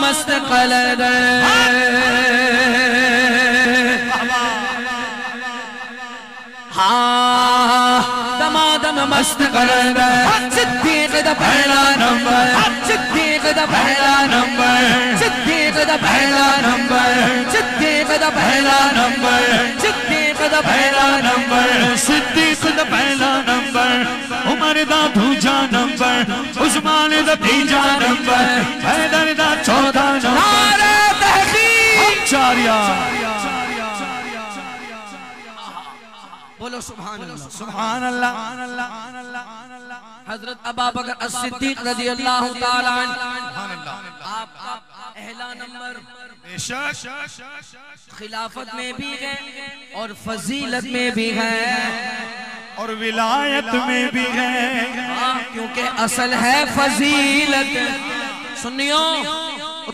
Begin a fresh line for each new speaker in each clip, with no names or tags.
مست قلد دمادم مست قلد صدیق دا پہلا نمبر صدیق دا پہلا نمبر صدیق دا پہلا نمبر صدیق دا پہلا نمبر صدیق دا پہلا نمبر
صدیق دا پہلا نمبر عمر دا دوجا نمبر عثمان دا تیجا نمبر حیدر دا چوتھا نمبر
نعرہ تحقیق
چاریا
بولو سبحان اللہ
سبحان اللہ
حضرت ابابکر الصدیق رضی اللہ تعالیٰ عنہ آپ کا پہلا نمبر
بے شک
خلافت میں بھی ہے اور فضیلت میں بھی ہے
اور ولایت میں بھی ہے
کیونکہ اصل ہے فضیلت سنیو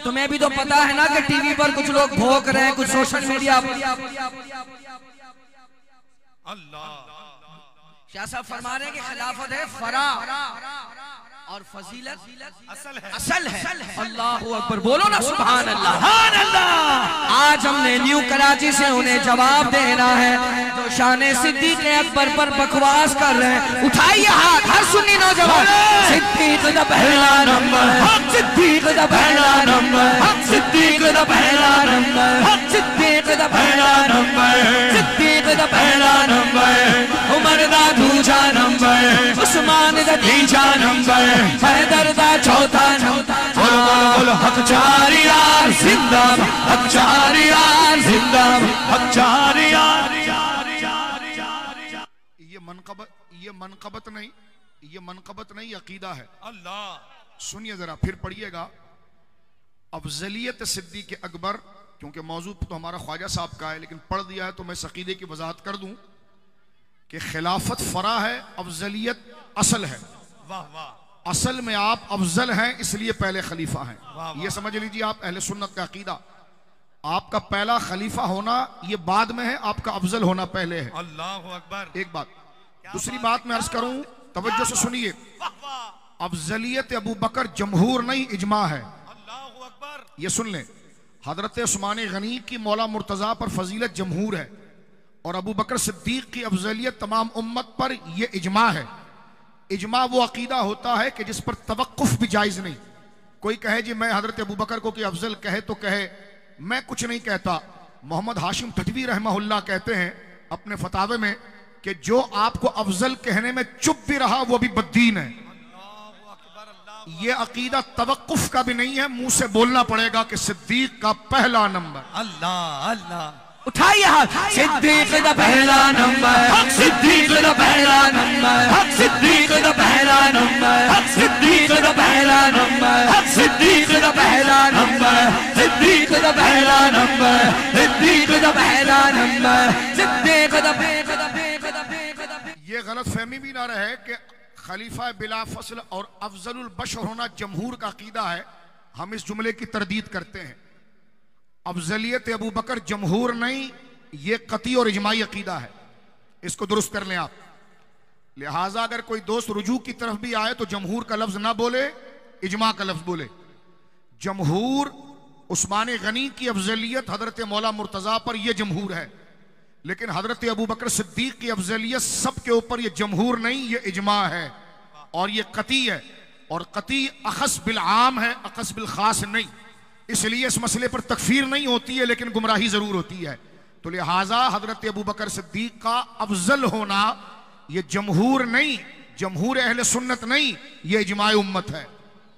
تمہیں بھی تو پتا ہے نا کہ ٹی وی پر کچھ لوگ بھوک رہے ہیں کچھ سوشل میڈیا پر
اللہ
شاہ صاحب فرما رہے ہیں کہ خلافت ہے فرا اور فضیلت اصل ہے اللہ اکبر بولو نا سبحان اللہ آج ہم نے نیو کراچی سے انہیں جواب دینا ہے جو شان صدیق اکبر پر بکواس کر رہے ہیں اٹھائیے ہاتھ ہر سنی نوجوان صدیق دا پہلا نمبر صدیق دا پہلا نمبر صدیق دا پہلا نمبر صدیق دا پہلا نمبر صدیق دا پہلا نمبر عمر دا دوجا نمبر عثمان دا تیجا نمبر حیدر دا چوتھا نمبر
بولو حق چاریار زندہ حق چاریار زندہ حق چاریار
یہ منقبت نہیں عقیدہ ہے
اللہ
سنیے ذرا پھر پڑھیے گا افضلیت صدیق اکبر کیونکہ موضوع تو ہمارا خواجہ صاحب کا ہے لیکن پڑھ دیا ہے تو میں اس عقیدے کی وضاحت کر دوں کہ خلافت فرع ہے افضلیت اصل ہے
واہ واہ
اصل میں آپ افضل ہیں اس لیے پہلے خلیفہ ہیں یہ سمجھ لیجیے آپ اہل سنت کا عقیدہ آپ کا پہلا خلیفہ ہونا یہ بعد میں ہے آپ کا افضل ہونا پہلے ہے
اللہ اکبر
ایک بات دوسری بات میں عرض کروں توجہ سے سنیے افضلیت ابو بکر جمہور نہیں اجماع ہے
اللہ اکبر
یہ سن لیں حضرت عثمان غنی کی مولا مرتضیٰ پر فضیلت جمہور ہے اور ابو بکر صدیق کی افضلیت تمام امت پر یہ اجماع ہے اجماع وہ عقیدہ ہوتا ہے کہ جس پر توقف بھی جائز نہیں کوئی کہے جی میں حضرت ابو بکر کو کہ افضل کہے تو کہے میں کچھ نہیں کہتا محمد ہاشم تھٹوی رحمہ اللہ کہتے ہیں اپنے فتاوے میں کہ جو آپ کو افضل کہنے میں چپ بھی رہا وہ بھی بددین ہے یہ عقیدہ توقف کا بھی نہیں ہے منہ سے بولنا پڑے گا کہ صدیق کا پہلا نمبر
اللہ
اٹھائیے ہاتھ صدیق دا پہلا نمبر صدیق دا پہلا نمبر صدیق دا پہلا نمبر صدیق دا پہلا نمبر صدیق دا پہلا نمبر صدیق دا پہلا نمبر صدیق دا پہلا نمبر صدیق دا پہلا نمبر
یہ غلط فہمی بھی نہ رہے کہ خلیفہ بلا فصل اور افضل البشر ہونا جمہور کا عقیدہ ہے ہم اس جملے کی تردید کرتے ہیں افضلیت ابو بکر جمہور نہیں یہ قطعی اور اجماعی عقیدہ ہے اس کو درست کر لیں آپ لہٰذا اگر کوئی دوست رجوع کی طرف بھی آئے تو جمہور کا لفظ نہ بولے اجماع کا لفظ بولے جمہور عثمان غنی کی افضلیت حضرت مولا مرتضیٰ پر یہ جمہور ہے لیکن حضرت ابو بکر صدیق کی افضلیت سب کے اوپر یہ جمہور نہیں یہ اجماع ہے اور یہ قطعی ہے اور قطعی اخص بالعام ہے اخص بالخاص نہیں اس لیے اس مسئلے پر تکفیر نہیں ہوتی ہے لیکن گمراہی ضرور ہوتی ہے تو لہٰذا حضرت ابو بکر صدیق کا افضل ہونا یہ جمہور نہیں جمہور اہل سنت نہیں یہ اجماع امت ہے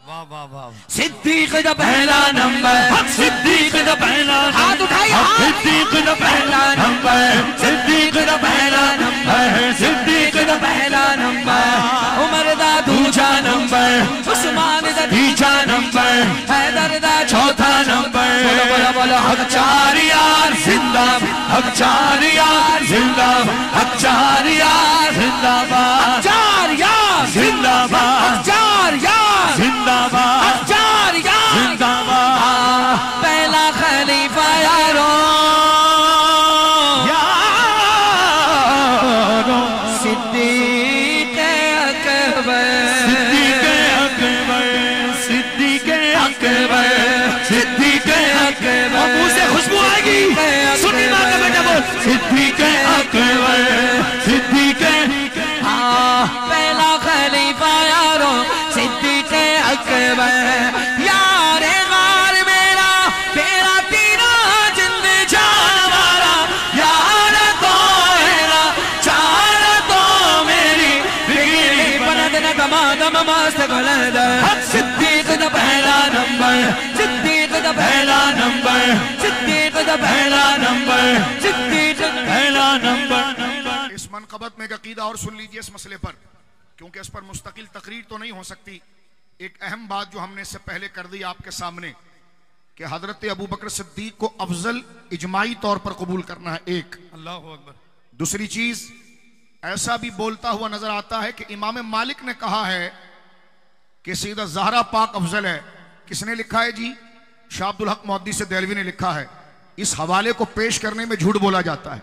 واہ واہ واہ
صدیق دا پہلا نمبر صدیق دا پہلا ہاتھ اٹھائیے صدیق دا پہلا نمبر صدیق دا پہلا نمبر صدیق دا پہلا نمبر عمر دا دوجا نمبر عثمان دا تیجا نمبر حیدر دا چوتھا نمبر بولو حق چاریار زندہ حق چاریار زندہ حق چاریار زندہ باد چاریار زندہ باد چاریار زندہ باد چاریار زندہ باد پہلا خلیفہ یارو صدیق اکبر صدیق اکبر صدیق اکبر دا
پہلا نمبر
صدیق دا
پہلا نمبر
صدیق
پہلا نمبر
اس منقبت میں ایک عقیدہ اور سن لیجئے اس مسئلے پر، کیونکہ اس پر مستقل تقریر تو نہیں ہو سکتی. ایک اہم بات جو ہم نے اس سے پہلے کر دی آپ کے سامنے کہ حضرت ابوبکر صدیق کو افضل اجماعی طور پر قبول کرنا ہے. ایک
اللہ اکبر.
دوسری چیز، ایسا بھی بولتا ہوا نظر آتا ہے کہ امام مالک نے کہا ہے کہ سیدہ زہرا پاک افضل ہے. کس نے لکھا ہے جی؟ شاہ عبد الحق محدث دہلوی نے لکھا ہے. اس حوالے کو پیش کرنے میں جھوٹ بولا جاتا ہے.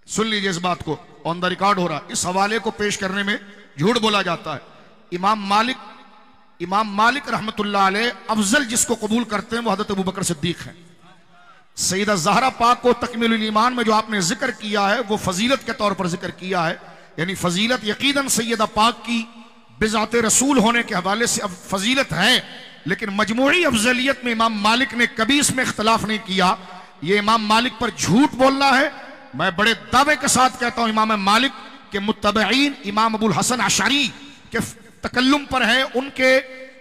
سن لیجئے اس بات کو، آن دا ریکارڈ ہو رہا. اس حوالے کو پیش کرنے میں جھوٹ بولا جاتا ہے. امام مالک رحمت اللہ علیہ افضل جس کو قبول کرتے ہیں وہ حضرت ابوبکر صدیق ہیں. سیدہ زہرا پاک کو تکمیل الایمان میں جو آپ نے ذکر کیا ہے وہ فضیلت کے طور پر ذکر کیا ہے، یعنی فضیلت یقیناً سیدہ پاک کی بذات رسول ہونے کے حوالے سے اب فضیلت ہے، لیکن مجموعی افضلیت میں امام مالک نے کبھی اس میں اختلاف نہیں کیا. یہ امام مالک پر جھوٹ بولنا ہے. میں بڑے دعوے کے ساتھ کہتا ہوں امام مالک کے متبعین امام ابو الحسن اشعری کے تکلم پر ہے، ان کے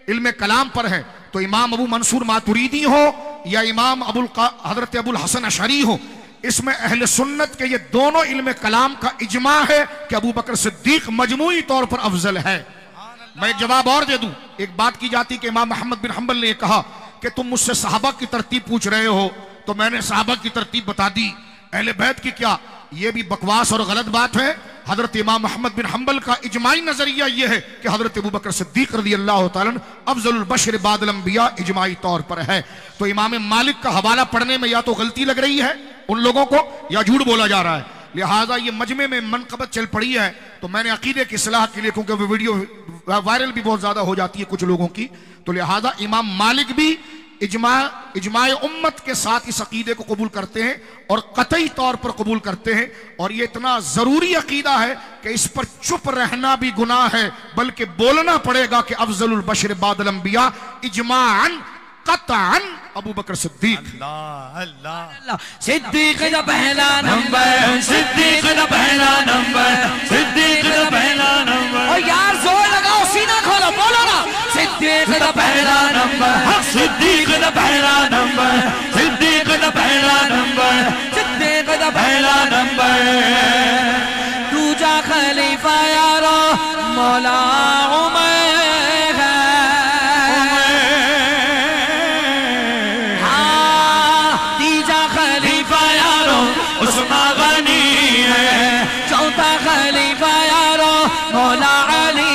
علم کلام پر ہے. تو امام ابو منصور ماتریدی ہو یا امام حضرت ابو الحسن اشعری ہو، اس میں اہل سنت کے یہ دونوں علم کلام کا اجماع ہے کہ ابوبکر صدیق مجموعی طور پر افضل ہے. میں ایک جواب اور دے دوں. ایک بات کی جاتی کہ امام محمد بن حنبل نے یہ کہا کہ تم مجھ سے صحابہ کی ترتیب پوچھ رہے ہو تو میں نے صحابہ کی ترتیب بتا دی، اہل بیت کی کیا؟ یہ بھی بکواس اور غلط بات ہے. حضرت امام محمد بن حنبل کا اجماعی نظریہ یہ ہے کہ حضرت ابوبکر صدیق رضی اللہ تعالیٰ افضل البشر بعد الانبیاء اجماعی طور پر ہے. تو امام مالک کا حوالہ پڑھنے میں یا تو غلطی لگ رہی ہے ان لوگوں کو یا جھوٹ بولا جا رہا ہے. لہٰذا یہ مجمع میں منقبت چل پڑی ہے تو میں نے عقیدے کی اصلاح کے لیے، کیونکہ وہ ویڈیو وائرل بھی بہت زیادہ ہو جاتی ہے کچھ لوگوں کی، تو لہٰذا امام مالک بھی اجماع امت کے ساتھ اس عقیدے کو قبول کرتے ہیں اور قطعی طور پر قبول کرتے ہیں. اور یہ اتنا ضروری عقیدہ ہے کہ اس پر چپ رہنا بھی گناہ ہے، بلکہ بولنا پڑے گا کہ افضل البشر بعد الانبیاء اجماعاً قطعاً ابوبکر صدیق.
اللہ اللہ.
صدیق دا پہلا
نمبر صدیق دا پہلا نمبر صدیق دا پہلا نمبر.
اور یار زور لگاؤ، سینہ کھولو، بولو نا. صدیق دا پہلا نمبر
صدیق دا پہلا نمبر صدیق دا پہلا نمبر
صدیق دا
پہلا نمبر.
دوجا خلیفہ یارو مولا عمر ہے. ہاں تیجا خلیفہ یارو
عثمان غنی ہے.
چوتھا خلیفہ یارو مولا علی.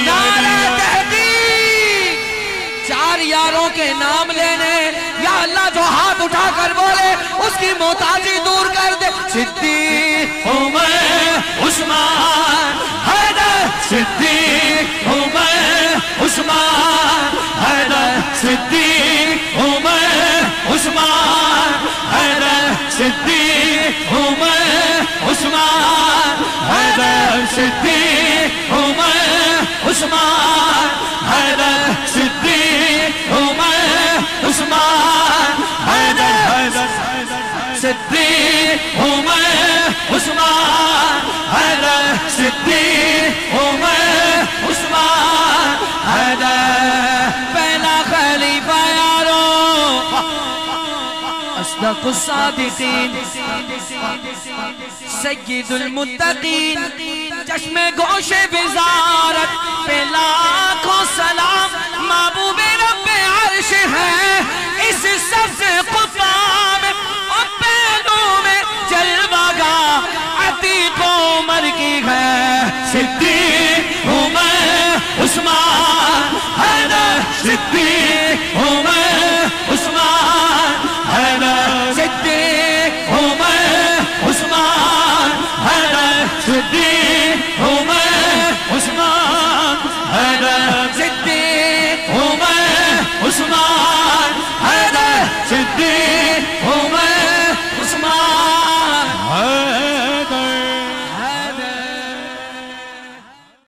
نعرہ تحقیق. چار یاروں کے نام لینے یا اللہ جو ہاتھ اٹھا کر بولے اس کی محتاجی دور کر دے. صدیق
عمر عثمان حیدر صدیق عمر عثمان حیدر صدیق عمر عثمان حیدر صدیق عمر عثمان حیدر صدیق عمر عثمان حیدر صدیق عمر عثمان حیدر صدیق عمر عثمان حیدر صدیق عمر عثمان حیدر.
پہلا خلیفہ یارو اصدق الصادقین سید المتقین چشم گوش وزارت پہ لاکھوں سلام محبوب رب عرش ہے. اس سبز قبا میں اور پہلو میں جلوہ گاہ عتیق عمر کی ہے.
صدیق عمر عثمان حیدر صدیق